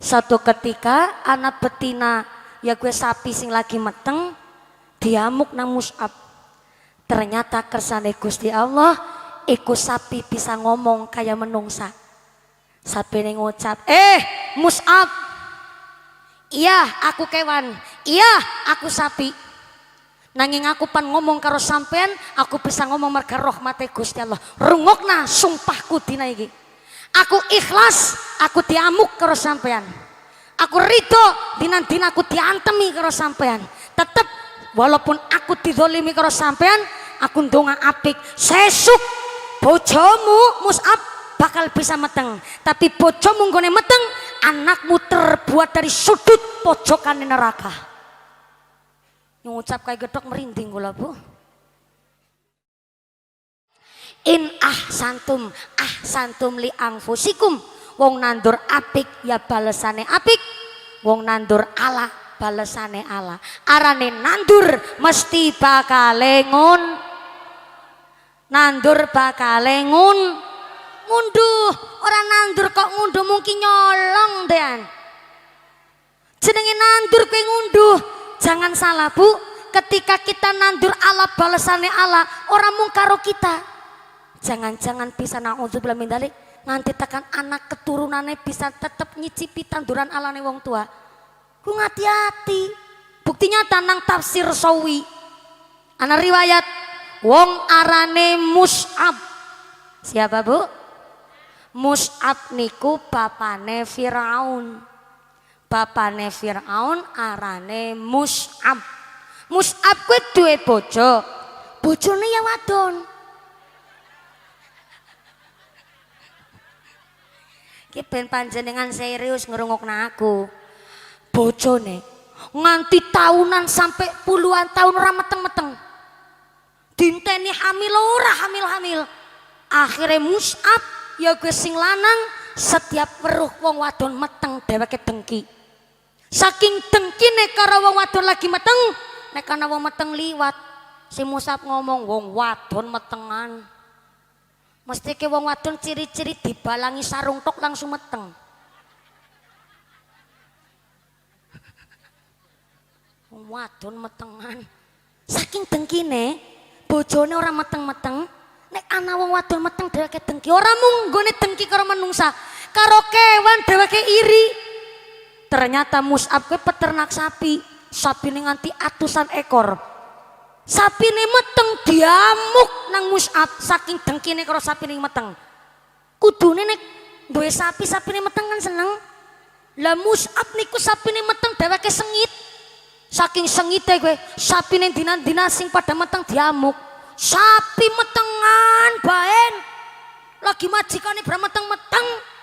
Satu ketika anak betina ya gue sapi sing lagi meteng diamuk nang Mus'ab. Ternyata kersane Gusti Allah iku sapi bisa ngomong kayak menungsa. Sapi ini ngucap, Mus'ab, iya aku kewan, iya aku sapi. Nanging aku pan ngomong karo sampean, aku bisa ngomong merga rahmate Gusti Allah. Rungokna sumpahku dina iki. Aku ikhlas, aku diamuk karo sampean. Aku ridho dina aku diantemi karo sampean. Tetep walaupun aku dizalimi karo sampean, aku ndonga apik. Sesuk bojomu Mus'ab bakal bisa meteng. Tapi bojomu nggone meteng, anakmu terbuat dari sudut pojokan neraka. Ngucap kayak gedok merinding gula bu. In ahsantum li anfusikum. Wong nandur apik ya balesane apik. Wong nandur ala balesane ala. Arane nandur mesti bakale nandur bakale ngunduh. Orang nandur kok ngunduh mungkin nyolong dean. Jenenge nandur kowe ngunduh. Jangan salah bu, ketika kita nandur ala balesane ala, orang mung karo kita. Jangan-jangan bisa naudzubillah min dzalik nganti tekan anak keturunannya bisa tetap nyicipi tanduran alane wong tua. Ku hati-hati. Buktinya tanang tafsir Sawi. Ana riwayat wong arane Mus'ab. Siapa bu? Mus'ab niku bapane Firaun. Bapane Firaun arane Mus'ab. Mus'ab kuwi duwe bojo. Bojone ya wadon. Ki ben panjenengan serius ngrungokna aku. Bojone nganti tahunan sampai puluhan tahun ora meteng-meteng. Dinteni hamil ora hamil-hamil. Akhirnya Mus'ab ya gue sing lanang setiap weruh wong wadon meteng dheweke dengki. Saking dengkine karo wong wadon lagi meteng, nek ana wong meteng liwat, si Mus'ab ngomong wong wadon metengan. Mesti ke wong wadon ciri-ciri dibalangi sarung tok langsung meteng. Wong wadon metengan. Saking dengkine, bojone ora meteng-meteng, nek ana wong wadon meteng dheweke dengki. Ora mung nggone dengki karo manungsa, karo kewan dheweke iri. Ternyata Mus'ab ke peternak sapi. Sapi ini nganti atusan ekor. Sapi ini meteng diamuk nang Mus'ab. Saking dengkine karo sapi ini meteng. Kudune nek duwe sapi ini meteng kan seneng. Lah Mus'ab niku sapi ini meteng dheweke sengit. Saking sengite gue sapi ini dina-dina sing pada meteng diamuk. Sapi metengan baen. Lagi majikane bar meteng-meteng.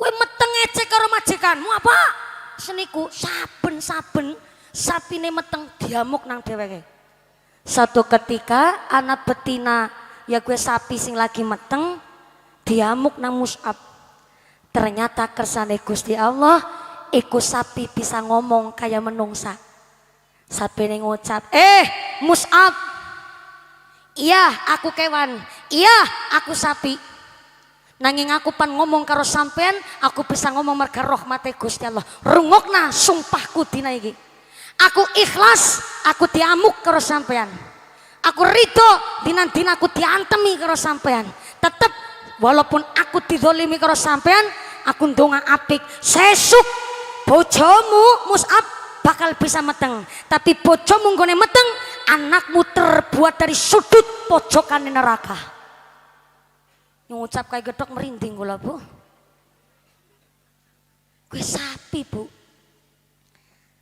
Kowe meteng ecek karo majikanmu apa? Seniku saben-saben sapine meteng diamuk nang dheweke. Satu ketika anak betina ya gue sapi sing lagi meteng diamuk nang Mus'ab. Ternyata kersane Gusti Allah iku sapi bisa ngomong kayak menungsa. Sapine ngucap, Mus'ab, iya aku kewan, iya aku sapi. Nanging aku pan ngomong karo sampean, aku bisa ngomong merga rahmate Gusti Allah. Rungokna sumpahku dina iki. Aku ikhlas, aku diamuk karo sampean. Aku ridho dina aku diantemi karo sampean. Tetep walaupun aku dizalimi karo sampean, aku ndonga apik. Sesuk bojomu Mus'ab bakal bisa meteng. Tapi bojomu nggone meteng, anakmu terbuat dari sudut pojokan neraka. Ngucap kayak gedok merinding gula bu. Gue sapi bu.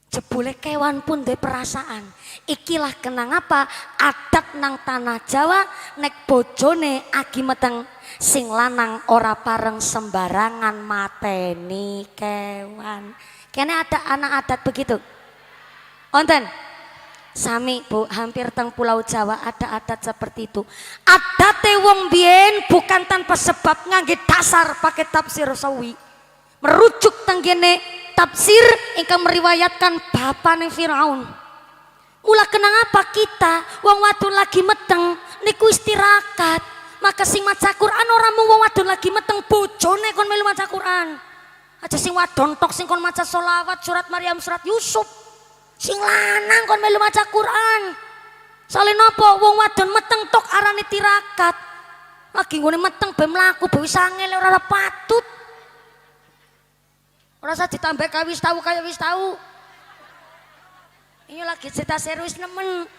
Jebule kewan pun de perasaan. Ikilah kenang apa adat nang tanah Jawa nek bojone agi meteng sing lanang ora pareng sembarangan mateni kewan. Kene ada anak adat begitu. Onten. Sami bu, hampir teng Pulau Jawa ada adat seperti itu. Adate wong biyen bukan tanpa sebab ngangge dasar pakai tafsir Sawi. Merujuk tenggene tafsir ingkang meriwayatkan bapane Firaun. Mula kenang apa kita wong wadon lagi meteng niku istirahat. Maka sing maca Quran ora mung wong wadon lagi meteng bojone bojone kon melu maca Quran. Aja sing wadon tok sing kon maca sholawat, surat Maryam, surat Yusuf. Sing lanang kon melu maca Quran. Soale napa wong wadon meteng tok arane tirakat. Lagi nggone meteng be mlaku be wis angel ora patut. Ora usah ditambah kaya wis tau. Ini lagi cerita serius nemen.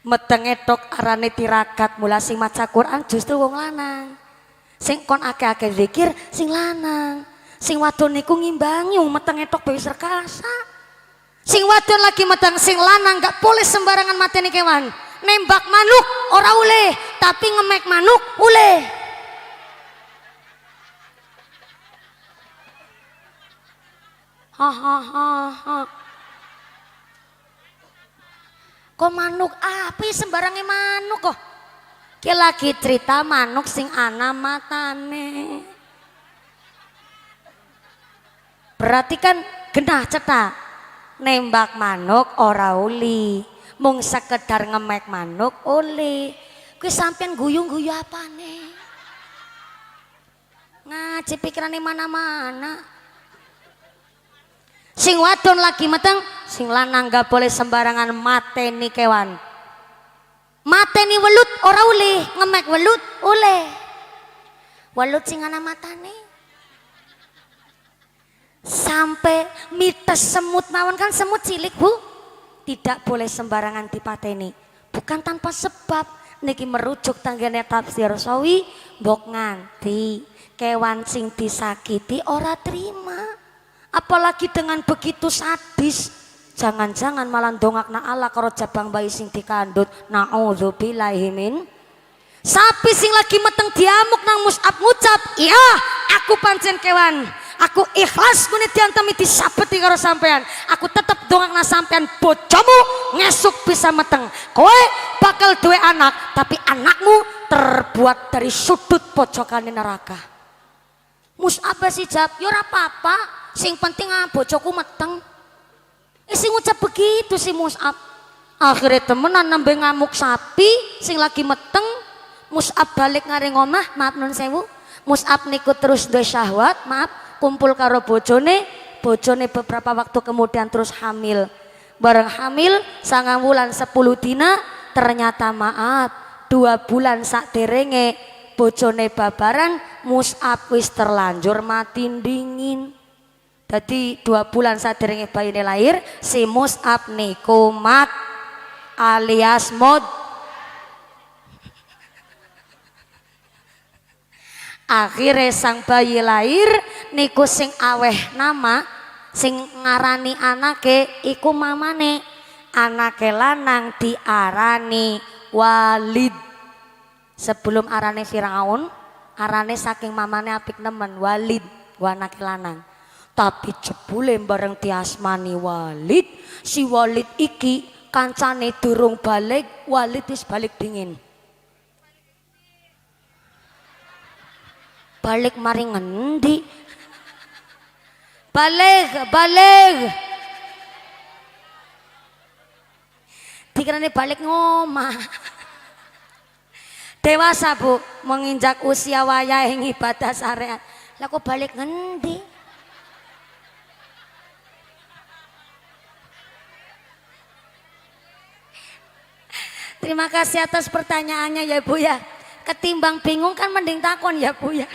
Metenge tok arane tirakat, mula sing maca Quran justru wong lanang. Sing kon akeh-akeh zikir sing lanang. Sing wadon niku ngimbangi wong metenge tok wis rekasa. Sing wadon lagi meteng sing lanang gak boleh sembarangan mateni kewan. Nembak manuk ora oleh, tapi ngemek manuk oleh. Ha. Kok manuk api sembarangnya manuk kok. Ki lagi cerita manuk sing ana matane. Berarti kan genah cetak. Nembak manuk ora uli. Mung sekedar ngemek manuk uli. Kuwi sampean guyu-guyu apane? Ngaji pikirane mana-mana. Sing wadon lagi meteng, sing lanang gak boleh sembarangan mateni kewan. Mateni welut ora oleh, ngemek welut oleh. Welut sing ana matane. Sampai mites semut mawon kan semut cilik Bu. Tidak boleh sembarangan dipateni. Bukan tanpa sebab. Niki merujuk tanggane tafsir sawi, mbok nganti kewan sing disakiti ora terima. Apalagi dengan begitu sadis, jangan-jangan malah dongakna Allah karo jabang bayi sing dikandut. Naudzubillahi min. Sapi sing lagi meteng diamuk nang Mus'ab ngucap, "Iya, aku pancen kewan. Aku ikhlas muni diantemi disabeti karo sampean. Aku tetep dongakna sampean bojomu ngesuk bisa meteng. Kowe bakal duwe anak, tapi anakmu terbuat dari sudut pojokane neraka." Mus'ab sih jawab, "Ya ora apa-apa. Sing penting bojoku meteng." Sing ngucap begitu si Mus'ab. Akhirnya temenan nembe ngamuk sapi sing lagi meteng. Mus'ab balik ngaring omah, maaf nun sewu. Mus'ab niku terus duwe syahwat, maaf, kumpul karo bojone. Bojone beberapa waktu kemudian terus hamil. Bareng hamil 9 bulan 10 dina, ternyata maaf 2 bulan sakderenge bojone babaran, Mus'ab wis terlanjur mati dingin. Jadi 2 bulan sadurunge bayine lahir si Mus'ab niku mat alias mod. Akhirnya sang bayi lahir niku sing aweh nama, sing ngarani anake iku mamane. Anake lanang diarani Walid. Sebelum arane Firaun, arane saking mamane apik nemen Walid, anake lanang. Tapi jebule bareng diasmani Walid, si Walid iki kancane durung balik, Walid wis balik dingin. Balik mari ngendi? Balik. Dikirane balik ngomah. Dewasa Bu, menginjak usia wayahe ibadah syariat. Lah kok balik ngendi? Terima kasih atas pertanyaannya ya Bu ya. Ketimbang bingung kan mending takon ya Bu ya.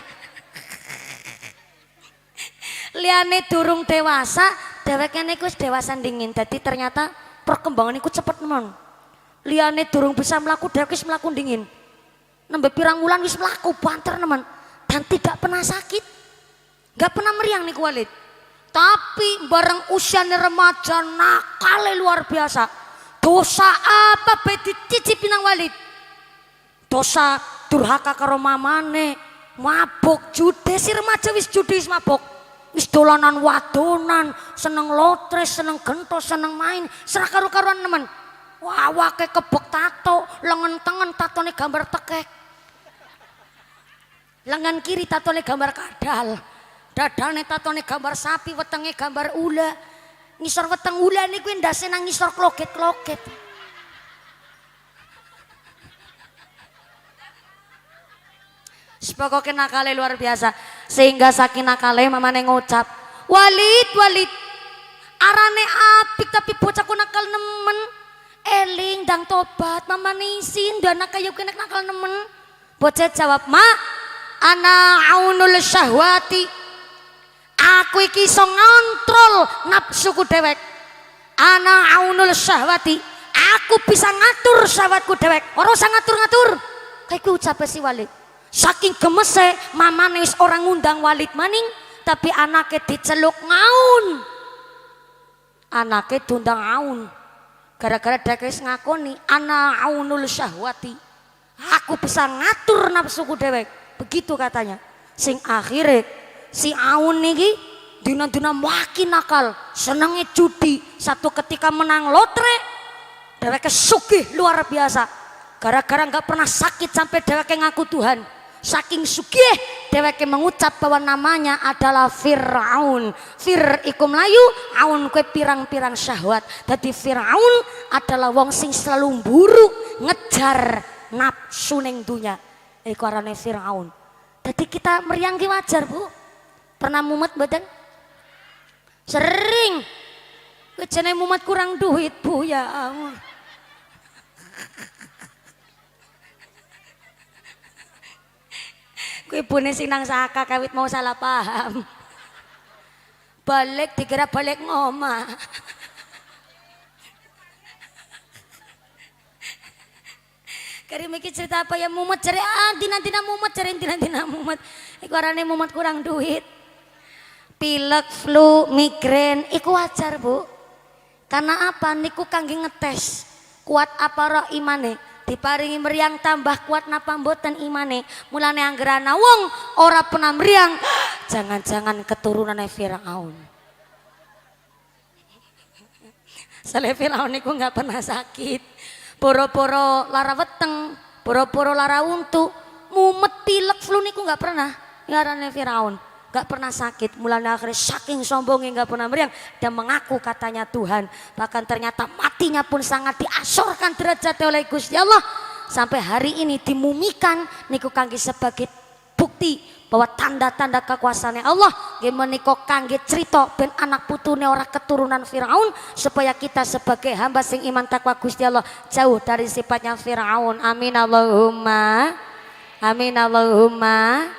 Liane durung dewasa, dheweke niku wis dewasa dingin. Jadi ternyata perkembangan niku cepet teman. Liane durung bisa melaku, dheweke wis mlaku dingin. Nembe pirang wulan wis mlaku banter teman. Dan tidak pernah sakit. Gak pernah meriang niku Walid. Tapi bareng usianya remaja nakale luar biasa. Dosa apa bae dicicipi nang Walid? Dosa durhaka karo mamane, mabuk, judi, si remaja wis judi wis mabuk. Wis dolanan wadonan, seneng lotres, seneng gentos, seneng main, serah karo-karuan nemen. Wah, wake kebek tato, lengan tengen tatone gambar tekek. Lengan kiri tatone gambar kadal. Dadane tatone gambar sapi, wetenge gambar ula. Ngisor weteng ula niku ndase nang ngisor kloget-kloget. Pokoknya nakale luar biasa. Sehingga saking nakale mamane ngucap, Walid, Walid, arane apik tapi bocahku nakal nemen. Eling dang tobat, mamane isin dan kayu kena nakal nemen. Bocah jawab, "Ma, ana aunul syahwati." Aku iki iso ngontrol nafsuku dewek. Ana aunul syahwati. Aku bisa ngatur syahwatku dewek. Ora usah ngatur-ngatur. Kayak ku ucape si Walid. Saking gemese mamane wis orang ngundang Walid maning, tapi anaknya diceluk ngaun. Anaknya diundang aun. Gara-gara dhek wis ngakoni ana aunul syahwati. Aku bisa ngatur nafsuku dewek. Begitu katanya. Sing akhirnya si aun niki dina-dina makin nakal, senengnya judi. Satu ketika menang lotre, dheweke sugih luar biasa. Gara-gara nggak pernah sakit sampai dheweke ngaku Tuhan. Saking sugih dheweke mengucap bahwa namanya adalah Fir'aun. Fir iku mlayu, aun kue pirang-pirang syahwat. Jadi Fir'aun adalah wong sing selalu mburu ngejar nafsu ning dunya. Iku arane Fir'aun. Jadi kita meriang ki wajar, Bu. Pernah mumet badan? Sering. Kowe jenenge mumet kurang duit, Bu, ya ampun. Kowe ibune sing nang Saka kawit mau salah paham. Balik dikira balik ngomah. Karim iki cerita apa ya mumet jare dina-dina mumet jare dina-dina mumet. Iku arane mumet kurang duit. Pilek, flu, migrain iku wajar, Bu. Karena apa? Niku kangge ngetes kuat apa roh imane. Diparingi meriang tambah kuat napa mboten imane. Mulane anggerana wong ora pernah meriang, jangan-jangan keturunane Firaun. Soale Firaun niku nggak pernah sakit. Poro-poro lara weteng, poro-poro lara untu, mumet pilek flu niku nggak pernah. Ngarane Firaun, nggak pernah sakit. Mulane akhirnya saking sombongnya nggak pernah meriang dan mengaku katanya Tuhan. Bahkan ternyata matinya pun sangat diasorkan derajatnya oleh Gusti Allah. Sampai hari ini dimumikan niku kangge sebagai bukti bahwa tanda-tanda kekuasaannya Allah gimana kok kangge cerita ben anak putune ora keturunan Firaun supaya kita sebagai hamba sing iman takwa Gusti Allah jauh dari sifatnya Firaun. Amin Allahumma. Amin Allahumma.